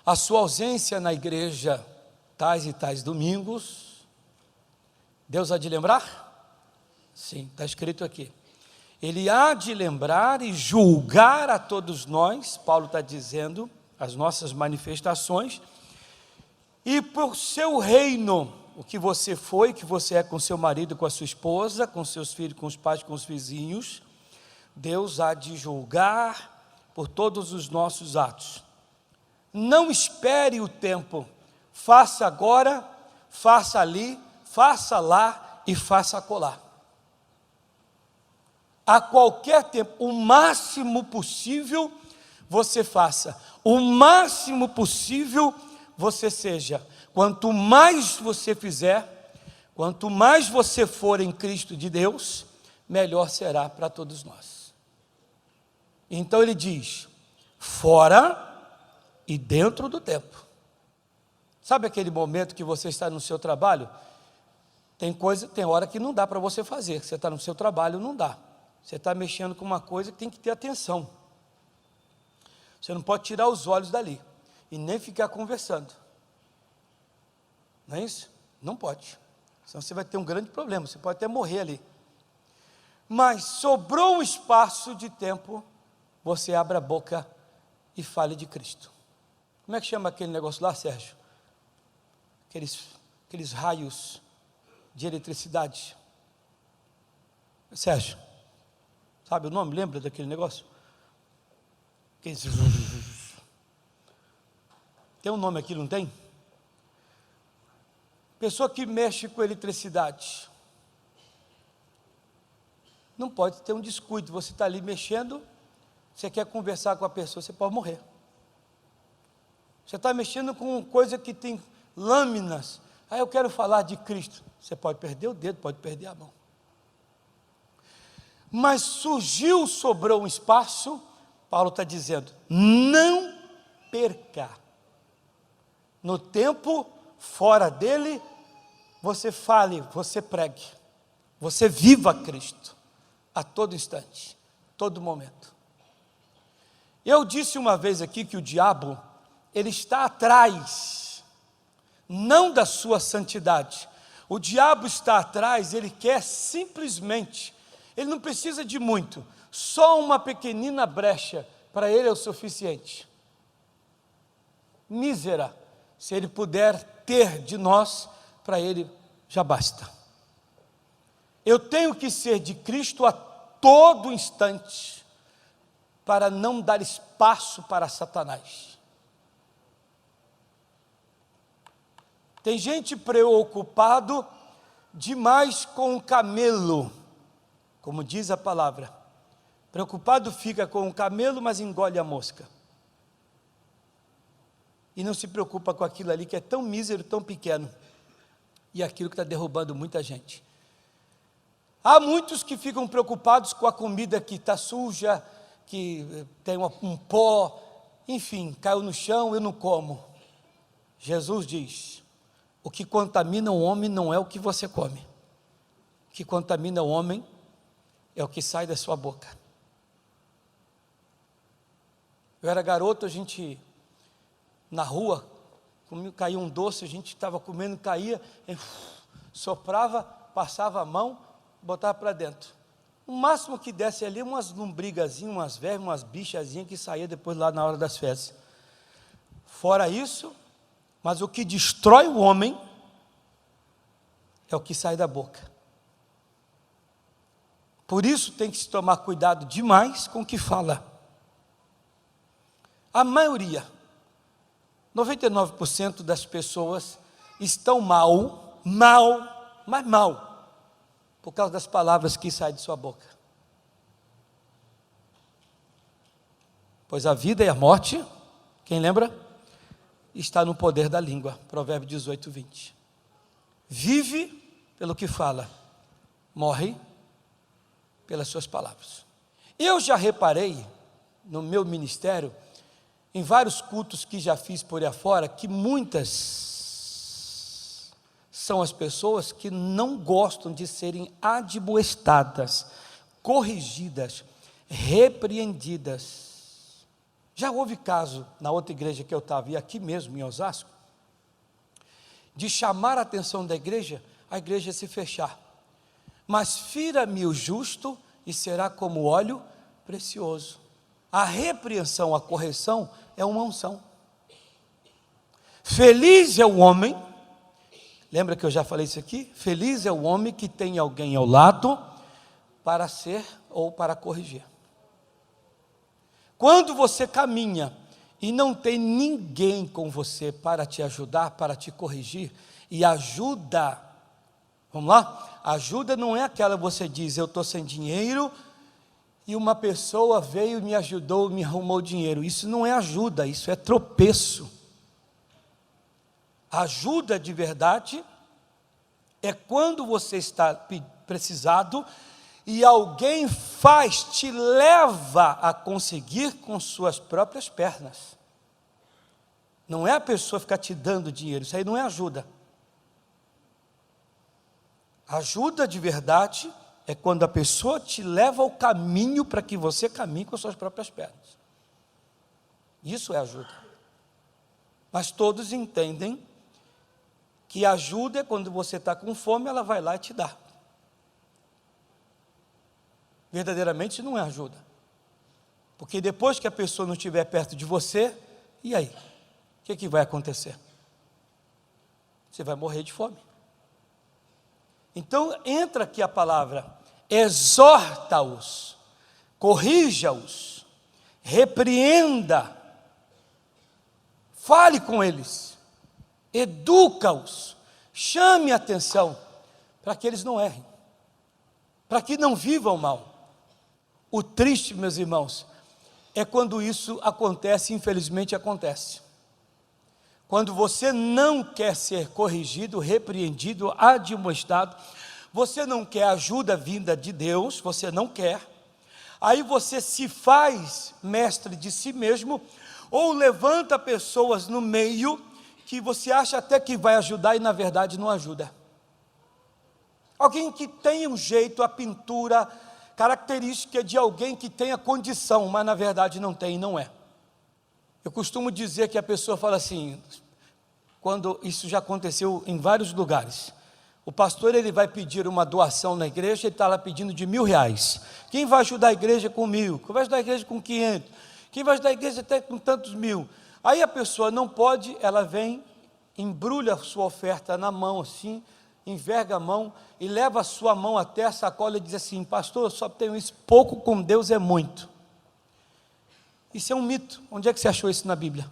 a sua ausência na igreja tais e tais domingos, Deus há de lembrar? Sim, está escrito aqui. Ele há de lembrar e julgar a todos nós, Paulo está dizendo, as nossas manifestações, e por seu reino, o que você foi, que você é com seu marido, com a sua esposa, com seus filhos, com os pais, com os vizinhos, Deus há de julgar por todos os nossos atos. Não espere o tempo, faça agora, faça ali, faça lá e faça acolá. A qualquer tempo, o máximo possível você faça, o máximo possível você seja. Quanto mais você fizer, quanto mais você for em Cristo de Deus, melhor será para todos nós. Então ele diz, fora e dentro do tempo. Sabe aquele momento que você está no seu trabalho? Tem hora que não dá para você fazer, você está no seu trabalho, não dá. Você está mexendo com uma coisa que tem que ter atenção. Você não pode tirar os olhos dali e nem ficar conversando. Não é isso? Não pode. Senão você vai ter um grande problema, você pode até morrer ali. Mas sobrou um espaço de tempo, você abre a boca e fale de Cristo. Como é que chama aquele negócio lá, Sérgio? Aqueles raios de eletricidade. Sérgio, sabe o nome? Lembra daquele negócio? Tem um nome aqui, não tem? Pessoa que mexe com eletricidade. Não pode ter um descuido, você está ali mexendo, você quer conversar com a pessoa, você pode morrer. Você está mexendo com coisa que tem lâminas, eu quero falar de Cristo, você pode perder o dedo, pode perder a mão. Mas sobrou um espaço, Paulo está dizendo, não perca. No tempo, fora dele, você fale, você pregue, você viva Cristo, a todo instante, todo momento. Eu disse uma vez aqui que o diabo, ele está atrás, não da sua santidade, o diabo está atrás, ele quer simplesmente, ele não precisa de muito, só uma pequenina brecha, para ele é o suficiente. Mísera, se ele puder ter de nós, para ele já basta. Eu tenho que ser de Cristo a todo instante, para não dar espaço para Satanás. Tem gente preocupado demais com o camelo, como diz a palavra. Preocupado fica com o camelo, mas engole a mosca. E não se preocupa com aquilo ali que é tão mísero, tão pequeno. E aquilo que está derrubando muita gente. Há muitos que ficam preocupados com a comida que está suja, que tem um pó, enfim, caiu no chão, eu não como. Jesus diz, o que contamina o homem não é o que você come. O que contamina o homem é o que sai da sua boca. Eu era garoto, a gente, na rua, caía um doce, a gente estava comendo, caía, soprava, passava a mão, botava para dentro. O máximo que desse ali, umas lombrigazinhas, umas vermes, umas bichazinhas que saía depois lá na hora das fezes. Fora isso, mas o que destrói o homem é o que sai da boca. Por isso tem que se tomar cuidado demais com o que fala. A maioria, 99% das pessoas estão mal, mas mal, por causa das palavras que saem de sua boca. Pois a vida e a morte, quem lembra? Está no poder da língua, Provérbio 18, 20. Vive pelo que fala, morre pelas suas palavras. Eu já reparei, no meu ministério, em vários cultos que já fiz por aí afora, que muitas são as pessoas que não gostam de serem admoestadas, corrigidas, repreendidas. Já houve caso, na outra igreja que eu estava, e aqui mesmo em Osasco, de chamar a atenção da igreja, a igreja se fechar. Mas fira-me o justo, e será como óleo precioso. A repreensão, a correção, é uma unção. Feliz é o homem, lembra que eu já falei isso aqui? Feliz é o homem que tem alguém ao lado, para ser ou para corrigir. Quando você caminha e não tem ninguém com você para te ajudar, para te corrigir, e ajuda, vamos lá? Ajuda não é aquela que você diz, eu estou sem dinheiro, e uma pessoa veio, me ajudou, me arrumou dinheiro. Isso não é ajuda, isso é tropeço. Ajuda de verdade é quando você está precisado, e alguém te leva a conseguir com suas próprias pernas. Não é a pessoa ficar te dando dinheiro, isso aí não é ajuda. Ajuda de verdade é quando a pessoa te leva ao caminho para que você caminhe com as suas próprias pernas. Isso é ajuda. Mas todos entendem que ajuda é quando você está com fome, ela vai lá e te dá. Verdadeiramente não é ajuda. Porque depois que a pessoa não estiver perto de você, e aí? O que vai acontecer? Você vai morrer de fome. Então entra aqui a palavra, exorta-os, corrija-os, repreenda, fale com eles, educa-os, chame a atenção, para que eles não errem, para que não vivam mal. O triste, meus irmãos, é quando isso acontece, infelizmente acontece. Quando você não quer ser corrigido, repreendido, admoestado, você não quer ajuda vinda de Deus, você não quer, aí você se faz mestre de si mesmo, ou levanta pessoas no meio, que você acha até que vai ajudar e na verdade não ajuda. Alguém que tem um jeito, a pintura, característica de alguém que tem a condição, mas na verdade não tem, não é. Eu costumo dizer que a pessoa fala assim, quando isso já aconteceu em vários lugares, o pastor ele vai pedir uma doação na igreja, ele está lá pedindo de R$1.000, quem vai ajudar a igreja com 1.000, quem vai ajudar a igreja com 500, quem vai ajudar a igreja até com tantos mil, aí a pessoa não pode, ela vem, embrulha a sua oferta na mão assim, enverga a mão e leva a sua mão até a sacola e diz assim, pastor, eu só tenho isso, pouco com Deus é muito. Isso é um mito. Onde é que você achou isso na Bíblia?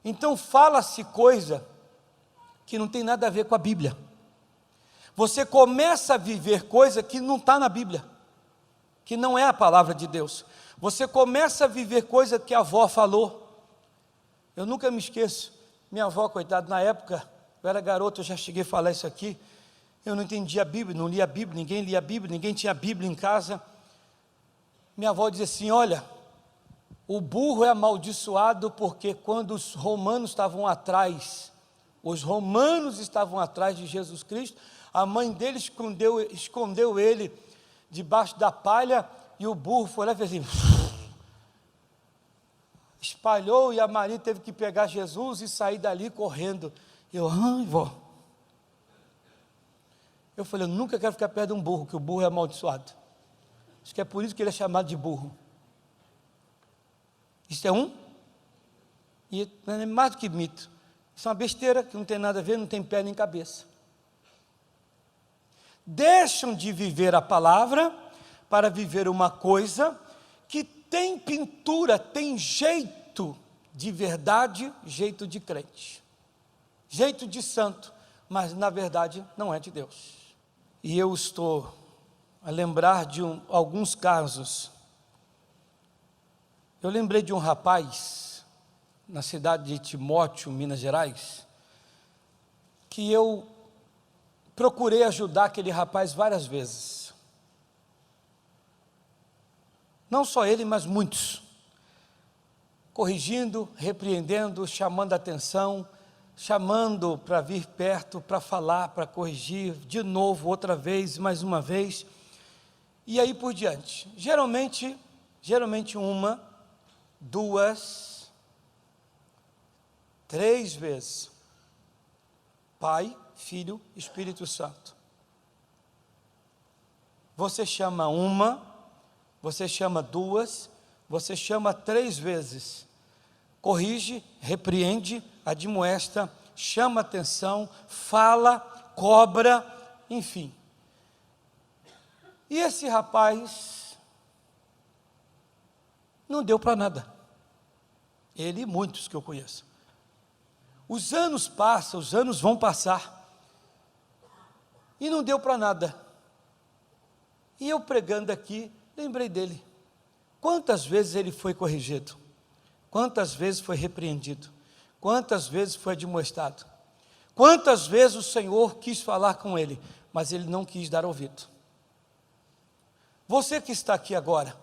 Então fala-se coisa que não tem nada a ver com a Bíblia. Você começa a viver coisa que não está na Bíblia, que não é a palavra de Deus. Você começa a viver coisa que a avó falou. Eu nunca me esqueço, minha avó, coitada, na época, eu era garoto, eu já cheguei a falar isso aqui, eu não entendia a Bíblia, não lia a Bíblia, ninguém lia a Bíblia, ninguém tinha Bíblia em casa. Minha avó dizia assim, olha, o burro é amaldiçoado porque quando os romanos estavam atrás de Jesus Cristo, a mãe dele escondeu ele debaixo da palha, e o burro foi lá e fez assim, espalhou, e a Maria teve que pegar Jesus e sair dali correndo. Eu, vó. Eu falei, eu nunca quero ficar perto de um burro, que o burro é amaldiçoado. Acho que é por isso que ele é chamado de burro. Isso é e não é mais do que mito. Isso é uma besteira que não tem nada a ver, não tem pé nem cabeça. Deixam de viver a palavra para viver uma coisa que tem pintura, tem jeito de verdade, jeito de crente, jeito de santo, mas na verdade não é de Deus. E eu estou a lembrar de alguns casos. Eu lembrei de um rapaz na cidade de Timóteo, Minas Gerais, que eu procurei ajudar aquele rapaz várias vezes. Não só ele, mas muitos. Corrigindo, repreendendo, chamando a atenção, chamando para vir perto, para falar, para corrigir, de novo, outra vez, mais uma vez. E aí por diante. Geralmente uma, duas, três vezes. Pai, Filho, Espírito Santo. Você chama uma, você chama duas, você chama três vezes. Corrige, repreende, admoesta, chama atenção, fala, cobra, enfim. E esse rapaz não deu para nada. Ele e muitos que eu conheço. Os anos passam, os anos vão passar. E não deu para nada. E eu pregando aqui, lembrei dele. Quantas vezes ele foi corrigido? Quantas vezes foi repreendido? Quantas vezes foi admoestado? Quantas vezes o Senhor quis falar com ele, mas ele não quis dar ouvido? Você que está aqui agora,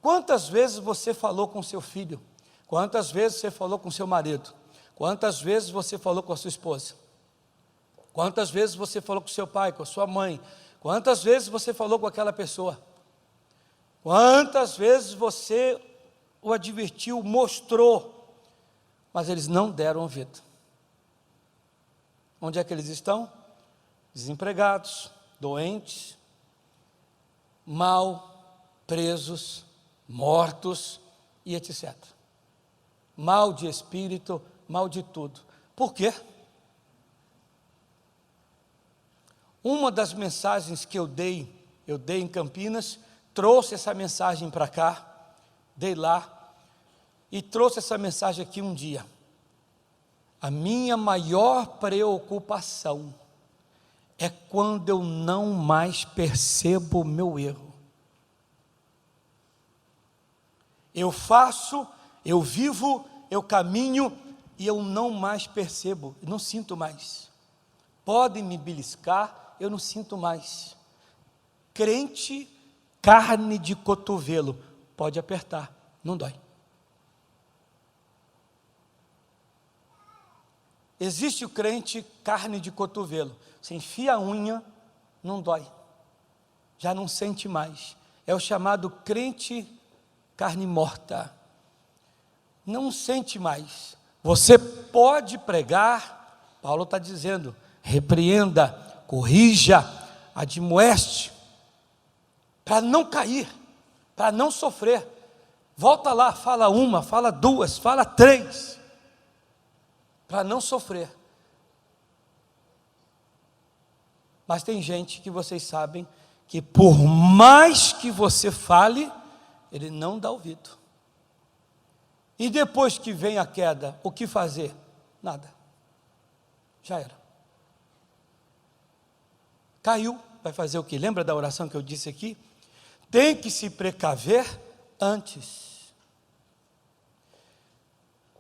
quantas vezes você falou com seu filho? Quantas vezes você falou com seu marido? Quantas vezes você falou com a sua esposa? Quantas vezes você falou com seu pai, com a sua mãe? Quantas vezes você falou com aquela pessoa? Quantas vezes você o advertiu, mostrou, mas eles não deram ouvido? Onde é que eles estão? Desempregados, doentes, mal, presos, mortos e etc. Mal de espírito, mal de tudo. Por quê? Uma das mensagens que eu dei em Campinas, trouxe essa mensagem para cá, dei lá, e trouxe essa mensagem aqui um dia. A minha maior preocupação é quando eu não mais percebo o meu erro. Eu faço, eu vivo, eu caminho e eu não mais percebo, não sinto mais. Podem me beliscar, eu não sinto mais. Crente, carne de cotovelo, pode apertar, não dói. Existe o crente carne de cotovelo, você enfia a unha, não dói, já não sente mais. É o chamado crente carne morta, não sente mais. Você pode pregar, Paulo está dizendo, repreenda, corrija, admoeste, para não cair, para não sofrer. Volta lá, fala uma, fala duas, fala três, para não sofrer. Mas tem gente que vocês sabem que por mais que você fale, ele não dá ouvido. E depois que vem a queda, o que fazer? Nada. Já era. Caiu, vai fazer o que? Lembra da oração que eu disse aqui? Tem que se precaver antes.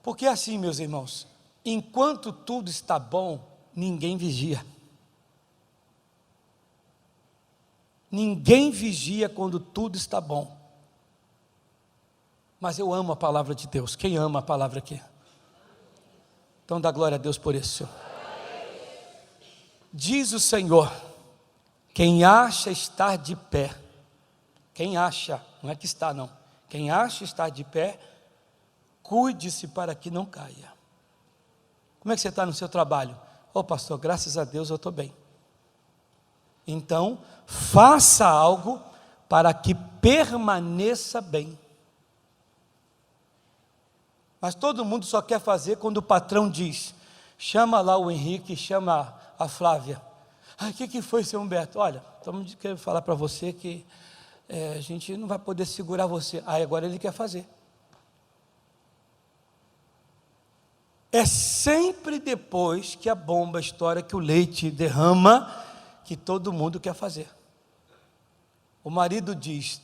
Porque assim, meus irmãos, enquanto tudo está bom, ninguém vigia. Ninguém vigia quando tudo está bom. Mas eu amo a palavra de Deus. Quem ama a palavra aqui? Então dá glória a Deus por isso. Diz o Senhor, quem acha estar de pé, quem acha, não é que está não, quem acha estar de pé, cuide-se para que não caia. Como é que você está no seu trabalho? Ô pastor, graças a Deus eu estou bem. Então, faça algo para que permaneça bem. Mas todo mundo só quer fazer quando o patrão diz, chama lá o Henrique, chama a Flávia. O que foi, seu Humberto? Olha, estamos querendo falar para você que a gente não vai poder segurar você. Agora ele quer fazer. É sempre depois que a bomba estoura, que o leite derrama, que todo mundo quer fazer. O marido diz,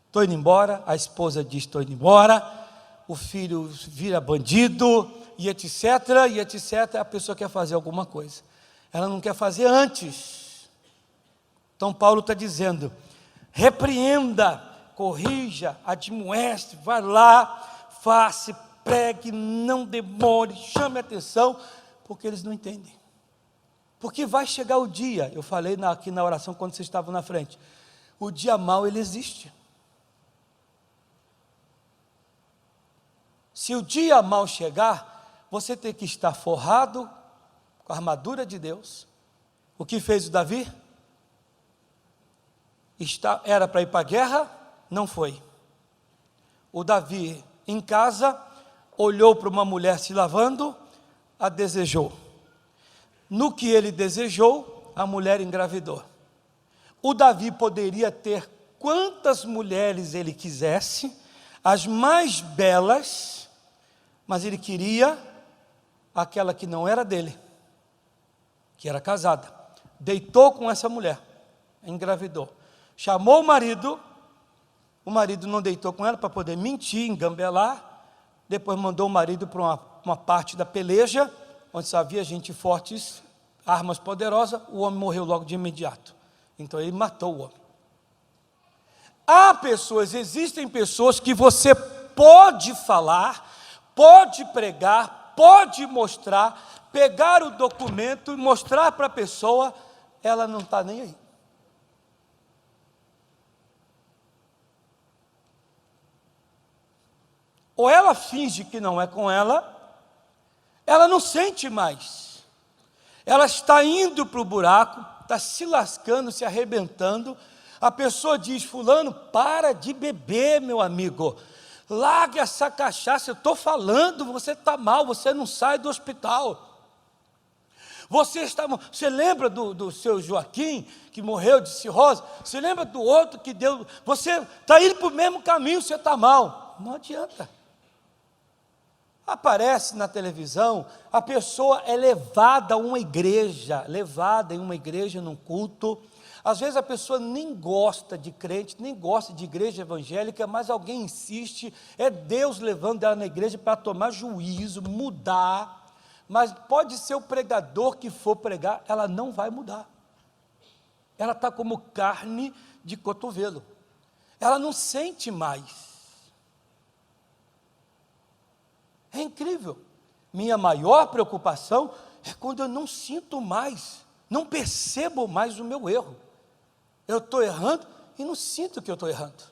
estou indo embora, a esposa diz, estou indo embora, o filho vira bandido, e etc, a pessoa quer fazer alguma coisa. Ela não quer fazer antes. Então Paulo está dizendo, repreenda, corrija, admoeste, vai lá, faça, pregue, não demore, chame atenção, porque eles não entendem. Porque vai chegar o dia, eu falei aqui na oração quando vocês estavam na frente, O dia mau, ele existe. Se o dia mau chegar, você tem que estar forrado com a armadura de Deus. O que fez o Davi? Era para ir para a guerra, não foi. O Davi, em casa, olhou para uma mulher se lavando, a desejou. No que ele desejou, a mulher engravidou. O Davi poderia ter quantas mulheres ele quisesse, as mais belas, mas ele queria aquela que não era dele, que era casada. Deitou com essa mulher, engravidou. Chamou o marido não deitou com ela para poder mentir, engambelar. Depois mandou o marido para uma parte da peleja, onde havia gente fortes, armas poderosas. O homem morreu logo de imediato. Então ele matou o homem. Existem pessoas que você pode falar, pode pregar, pode mostrar, pegar o documento e mostrar para a pessoa, ela não está nem aí. Ou ela finge que não é com ela, ela não sente mais. Ela está indo para o buraco, está se lascando, se arrebentando. A pessoa diz: fulano, para de beber, meu amigo. Largue essa cachaça, eu estou falando, você está mal, você não sai do hospital. Você lembra do seu Joaquim, que morreu de cirrose? Você lembra do outro que deu... Você está indo para o mesmo caminho, você está mal. Não adianta. Aparece na televisão, a pessoa é levada a uma igreja, num culto. Às vezes a pessoa nem gosta de crente, nem gosta de igreja evangélica, mas alguém insiste, é Deus levando ela na igreja para tomar juízo, mudar. Mas pode ser o pregador que for pregar, ela não vai mudar. Ela está como carne de cotovelo. Ela não sente mais. É incrível. Minha maior preocupação é quando eu não sinto mais, não percebo mais o meu erro. Eu estou errando e não sinto que eu estou errando.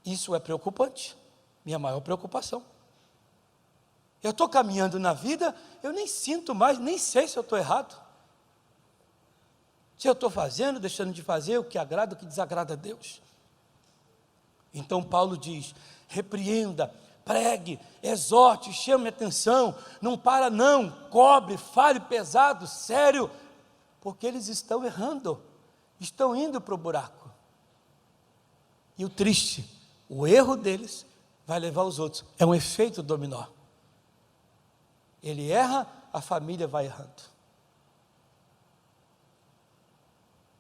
Isso é preocupante. Minha maior preocupação. Eu estou caminhando na vida, eu nem sinto mais, nem sei se eu estou errado. Se eu estou fazendo, deixando de fazer, o que agrada, o que desagrada a Deus. Então Paulo diz: repreenda, pregue, exorte, chame atenção, não para não, cobre, fale pesado, sério, porque eles estão errando, estão indo para o buraco. E o triste, o erro deles vai levar os outros, é um efeito dominó. Ele erra, a família vai errando.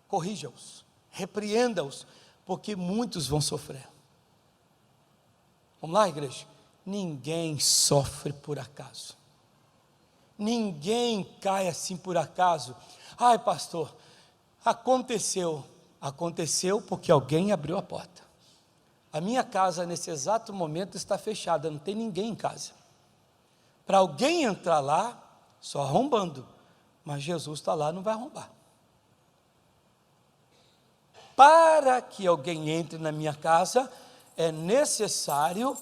Corrija-os, repreenda-os, porque muitos vão sofrer. Vamos lá, igreja? Ninguém sofre por acaso. Ninguém cai assim por acaso. Ai, pastor, aconteceu. Aconteceu porque alguém abriu a porta. A minha casa, nesse exato momento, está fechada, não tem ninguém em casa. Para alguém entrar lá, só arrombando. Mas Jesus está lá, não vai arrombar. Para que alguém entre na minha casa, é necessário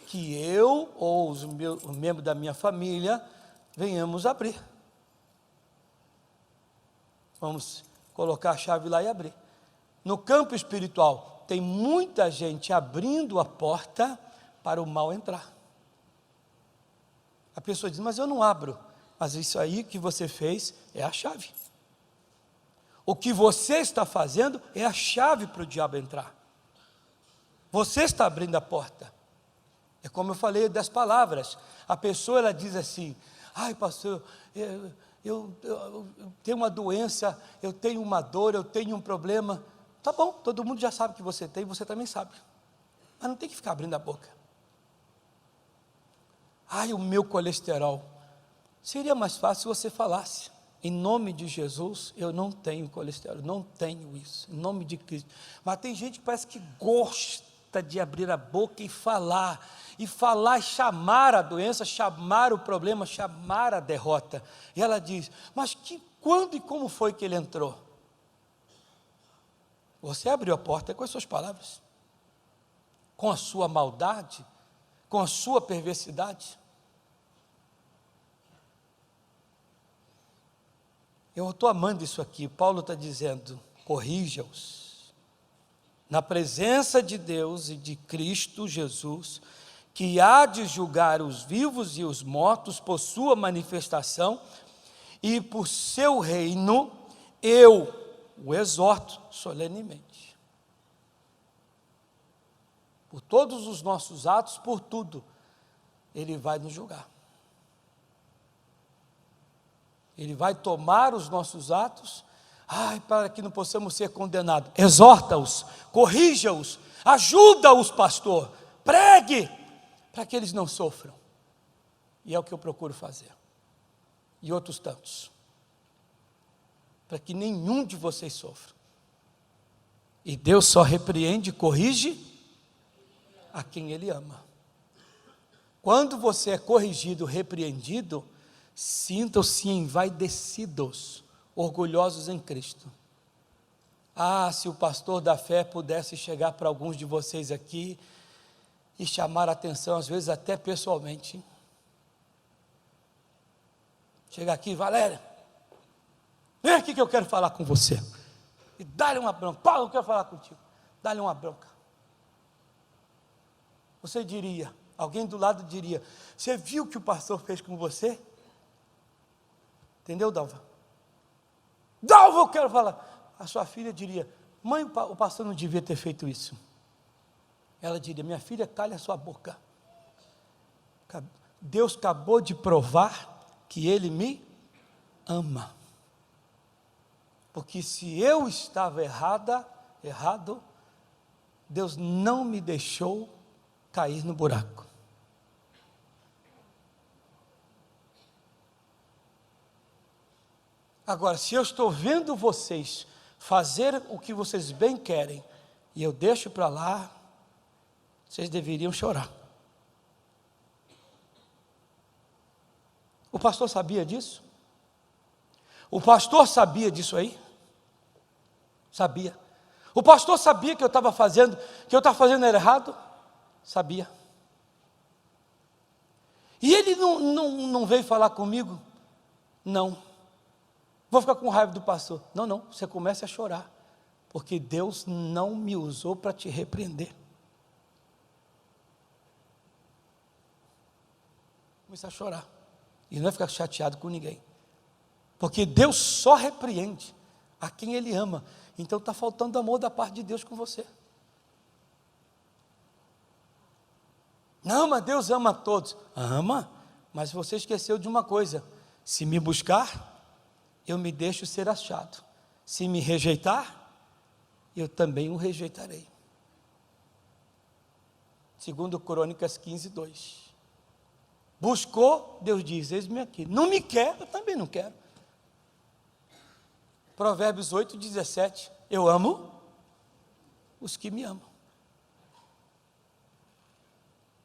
que eu ou os membros da minha família venhamos abrir. Vamos colocar a chave lá e abrir. No campo espiritual, tem muita gente abrindo a porta para o mal entrar. A pessoa diz: mas eu não abro. Mas isso aí que você fez é a chave. O que você está fazendo é a chave para o diabo entrar. Você está abrindo a porta. É como eu falei das palavras. A pessoa, ela diz assim: ai, pastor, eu tenho uma doença, eu tenho uma dor, eu tenho um problema. Tá bom, todo mundo já sabe que você tem, você também sabe. Mas não tem que ficar abrindo a boca. Ai, o meu colesterol. Seria mais fácil se você falasse: em nome de Jesus, eu não tenho colesterol, não tenho isso, em nome de Cristo. Mas tem gente que parece que gosta de abrir a boca e falar, e chamar a doença, chamar o problema, chamar a derrota. E ela diz: mas quando e como foi que ele entrou? Você abriu a porta com as suas palavras, com a sua maldade, com a sua perversidade. Eu estou amando isso aqui. Paulo está dizendo: corrija-os na presença de Deus e de Cristo Jesus, que há de julgar os vivos e os mortos por sua manifestação e por seu reino. Eu o exorto solenemente. Por todos os nossos atos, por tudo, Ele vai nos julgar. Ele vai tomar os nossos atos, para que não possamos ser condenados. Exorta-os, corrija-os, ajuda-os, pastor, pregue, para que eles não sofram. E é o que eu procuro fazer. E outros tantos. Para que nenhum de vocês sofra. E Deus só repreende e corrige a quem Ele ama. Quando você é corrigido, repreendido, sintam-se envaidecidos, orgulhosos em Cristo. Se o pastor da fé pudesse chegar para alguns de vocês aqui e chamar a atenção, às vezes até pessoalmente. Chega aqui: Valéria, vem aqui que eu quero falar com você. E dá-lhe uma bronca. Paulo, eu quero falar contigo. Dá-lhe uma bronca. Você diria, alguém do lado diria: você viu o que o pastor fez com você? Entendeu, Dalva? Dalva, eu quero falar. A sua filha diria: mãe, o pastor não devia ter feito isso. Ela diria: minha filha, calha a sua boca. Deus acabou de provar que Ele me ama. Porque se eu estava errado, Deus não me deixou cair no buraco. Agora, se eu estou vendo vocês fazer o que vocês bem querem, e eu deixo para lá, vocês deveriam chorar. O pastor sabia disso? O pastor sabia disso aí? Sabia. O pastor sabia que eu estava fazendo era errado? Sabia. E ele não veio falar comigo? Não. Vou ficar com raiva do pastor. Não, você começa a chorar, porque Deus não me usou para te repreender. Começa a chorar. E não vai ficar chateado com ninguém. Porque Deus só repreende a quem Ele ama. Então está faltando amor da parte de Deus com você. Não, mas Deus ama a todos. Ama, mas você esqueceu de uma coisa: se me buscar, eu me deixo ser achado. Se me rejeitar, eu também o rejeitarei. 2 Crônicas 15:2. Buscou, Deus diz: eis-me aqui. Não me quer, eu também não quero. Provérbios 8:17. Eu amo os que me amam.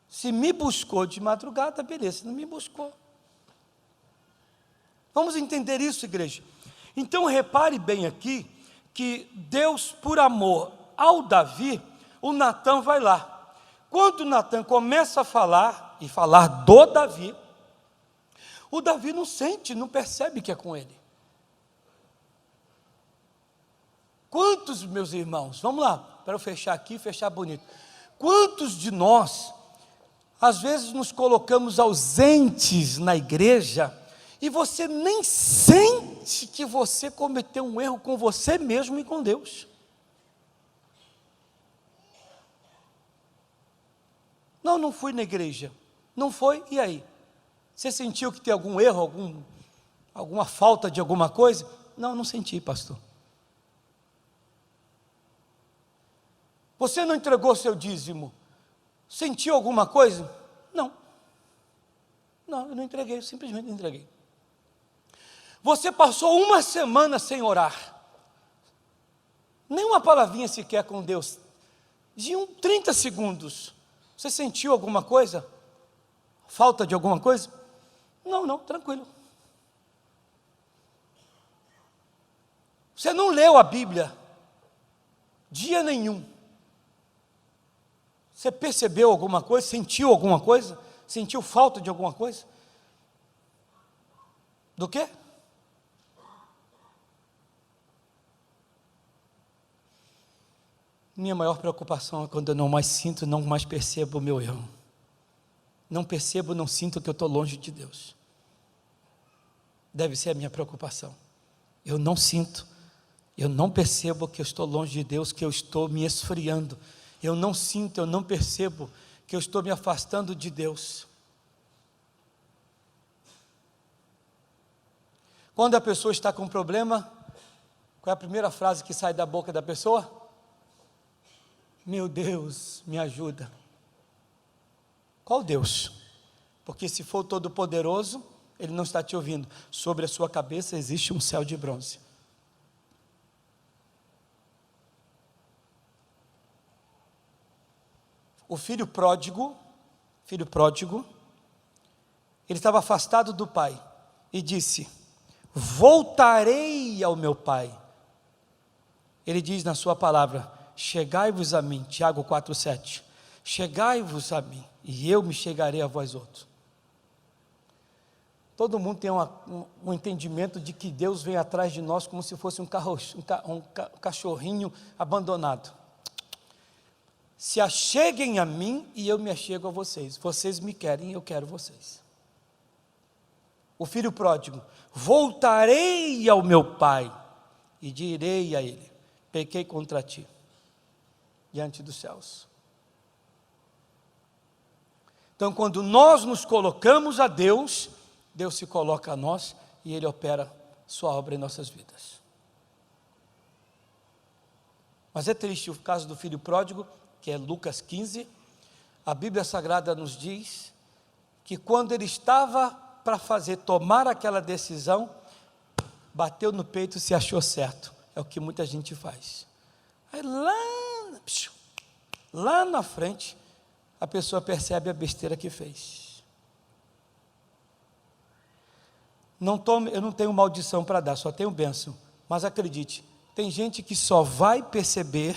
Se me buscou de madrugada, beleza. Se não me buscou, vamos entender isso, igreja. Então repare bem aqui, que Deus, por amor ao Davi, o Natã vai lá. Quando o Natã começa a falar, e falar do Davi, o Davi não sente, não percebe que é com ele. Quantos, meus irmãos, vamos lá, para eu fechar aqui, fechar bonito. Quantos de nós, às vezes nos colocamos ausentes na igreja, e você nem sente que você cometeu um erro com você mesmo e com Deus. Não fui na igreja. Não foi, e aí? Você sentiu que tem algum erro, alguma falta de alguma coisa? Não senti, pastor. Você não entregou seu dízimo? Sentiu alguma coisa? Não, eu não entreguei, eu simplesmente não entreguei. Você passou uma semana sem orar, nem uma palavrinha sequer com Deus, de 30 segundos, você sentiu alguma coisa? Falta de alguma coisa? Não, tranquilo. Você não leu a Bíblia, Dia nenhum. Você percebeu alguma coisa? Sentiu alguma coisa? Sentiu falta de alguma coisa? Do quê? Minha maior preocupação é quando eu não mais sinto, não mais percebo o meu erro. Não percebo, não sinto que eu estou longe de Deus. Deve ser a minha preocupação. Eu não sinto, eu não percebo que eu estou longe de Deus, que eu estou me esfriando. Eu não sinto, eu não percebo que eu estou me afastando de Deus. Quando a pessoa está com um problema, qual é a primeira frase que sai da boca da pessoa? Meu Deus, me ajuda. Qual Deus? Porque se for Todo-Poderoso, Ele não está te ouvindo. Sobre a sua cabeça existe um céu de bronze. O filho pródigo, ele estava afastado do pai e disse: voltarei ao meu pai. Ele diz na sua palavra: chegai-vos a mim, Tiago 4,7, chegai-vos a mim, e eu me chegarei a vós outros. Todo mundo tem um entendimento de que Deus vem atrás de nós como se fosse um cachorrinho abandonado. Se acheguem a mim e eu me achego a vocês. Vocês me querem e eu quero vocês. O filho pródigo: voltarei ao meu pai e direi a ele: pequei contra ti diante dos céus. Então, quando nós nos colocamos a Deus, Deus se coloca a nós e Ele opera sua obra em nossas vidas. Mas é triste o caso do filho pródigo, que é Lucas 15. A Bíblia Sagrada nos diz que quando ele estava para tomar aquela decisão, bateu no peito e se achou certo. É o que muita gente faz. Aí lá na frente, a pessoa percebe a besteira que fez. Eu não tenho maldição para dar, só tenho bênção. Mas acredite, tem gente que só vai perceber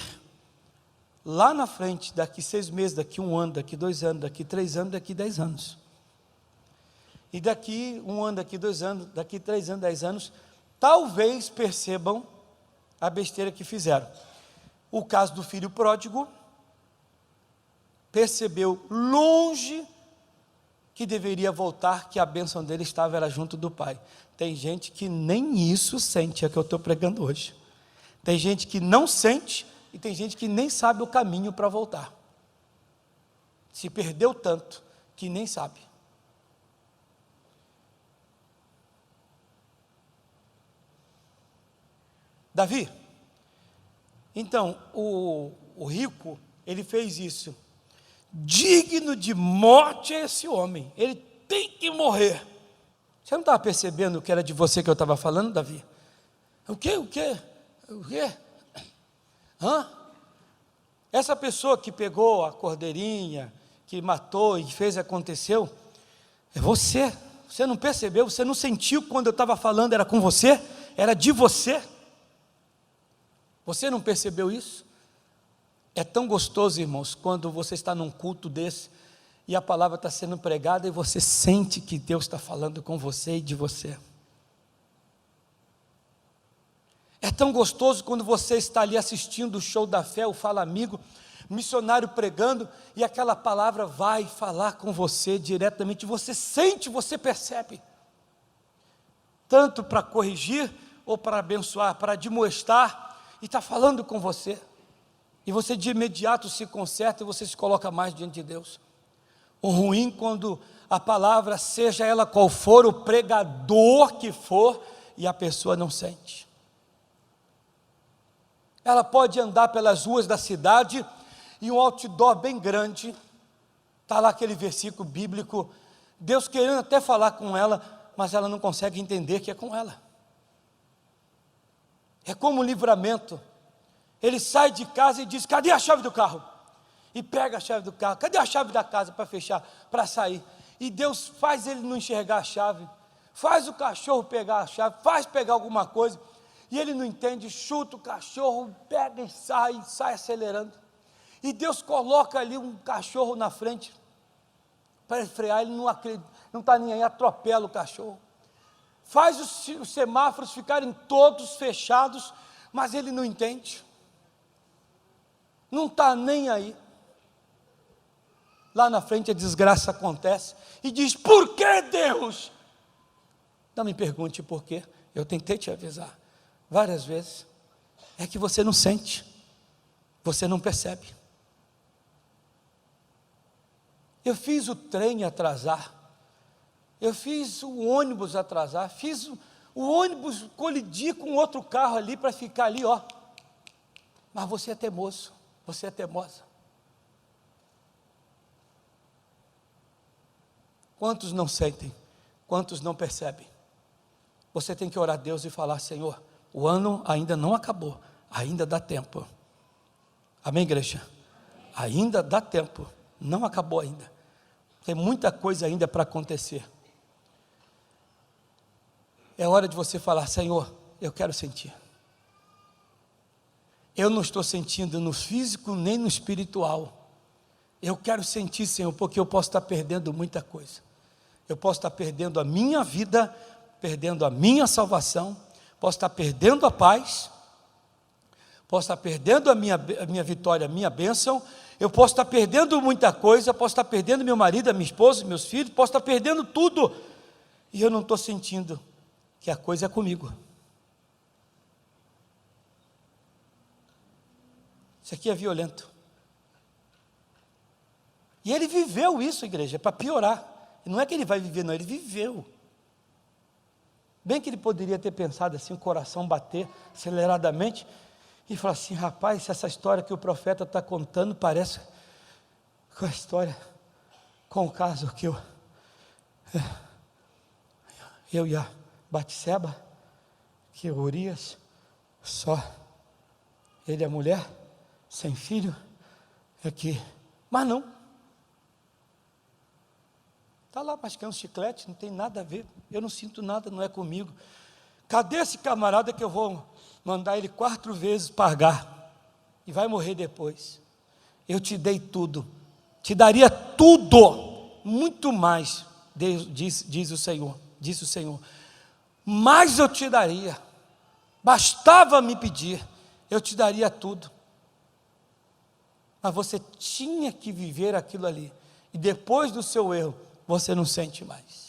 lá na frente, daqui 6 meses, daqui 1 ano, daqui 2 anos, daqui 3 anos, daqui 10 anos. E daqui 1 ano, daqui 2 anos, daqui 3 anos, 10 anos, talvez percebam a besteira que fizeram. O caso do filho pródigo, percebeu longe que deveria voltar, que a bênção dele era junto do pai. Tem gente que nem isso sente, é o que eu estou pregando hoje. Tem gente que não sente e tem gente que nem sabe o caminho para voltar. Se perdeu tanto que nem sabe. Davi, então, o rico, ele fez isso. Digno de morte é esse homem, ele tem que morrer. Você não estava percebendo que era de você que eu estava falando, Davi? O quê? Essa pessoa que pegou a cordeirinha, que matou e fez aconteceu, é você. Você não percebeu, você não sentiu quando eu estava falando, era com você, era de você. Você não percebeu isso? É tão gostoso, irmãos, quando você está num culto desse e a palavra está sendo pregada e você sente que Deus está falando com você e de você. É tão gostoso quando você está ali assistindo o show da fé, o Fala Amigo, missionário pregando, e aquela palavra vai falar com você diretamente, você sente, você percebe. Tanto para corrigir, ou para abençoar, para admoestar, e está falando com você. E você de imediato se conserta e você se coloca mais diante de Deus. O ruim quando a palavra, seja ela qual for, o pregador que for, e a pessoa não sente. Ela pode andar pelas ruas da cidade e um outdoor bem grande, está lá aquele versículo bíblico, Deus querendo até falar com ela, mas ela não consegue entender que é com ela. É como um livramento. Ele sai de casa e diz: cadê a chave do carro? E pega a chave do carro. Cadê a chave da casa para fechar, para sair? E Deus faz ele não enxergar a chave, faz o cachorro pegar a chave, faz pegar alguma coisa, E ele não entende, chuta o cachorro, pega e sai acelerando. E Deus coloca ali um cachorro na frente, para frear, ele não está nem aí, atropela o cachorro. Faz os semáforos ficarem todos fechados, mas ele não entende. Não está nem aí. Lá na frente a desgraça acontece, e diz, por que Deus? Não me pergunte por quê, eu tentei te avisar várias vezes, é que você não sente, você não percebe. Eu fiz o trem atrasar, eu fiz o ônibus atrasar, fiz o ônibus colidir com outro carro ali, para ficar ali, ó. Mas você é teimoso, você é teimosa. Quantos não sentem? Quantos não percebem? Você tem que orar a Deus e falar, Senhor, o ano ainda não acabou, ainda dá tempo. Amém, igreja? Ainda dá tempo, não acabou ainda. Tem muita coisa ainda para acontecer. É hora de você falar, Senhor, eu quero sentir. Eu não estou sentindo no físico nem no espiritual. Eu quero sentir, Senhor, porque eu posso estar perdendo muita coisa. Eu posso estar perdendo a minha vida, perdendo a minha salvação, posso estar perdendo a paz, posso estar perdendo a minha vitória, a minha bênção, eu posso estar perdendo muita coisa, posso estar perdendo meu marido, a minha esposa, meus filhos, posso estar perdendo tudo, e eu não estou sentindo que a coisa é comigo. Isso aqui é violento. E ele viveu isso, igreja, para piorar. Não é que ele vai viver, não, ele viveu. Bem que ele poderia ter pensado assim, o coração bater aceleradamente, e falar assim, rapaz, essa história que o profeta está contando, parece com a história, com o caso que eu e a Batseba, que Urias, só ele e a mulher, sem filho, mas não. Está lá mascando chiclete, não tem nada a ver, eu não sinto nada, não é comigo. Cadê esse camarada que eu vou mandar ele 4 vezes pagar, e vai morrer depois? Eu te dei tudo, te daria tudo, muito mais, diz o Senhor, disse o Senhor, mais eu te daria, bastava me pedir, eu te daria tudo, mas você tinha que viver aquilo ali, e depois do seu erro, você não sente mais.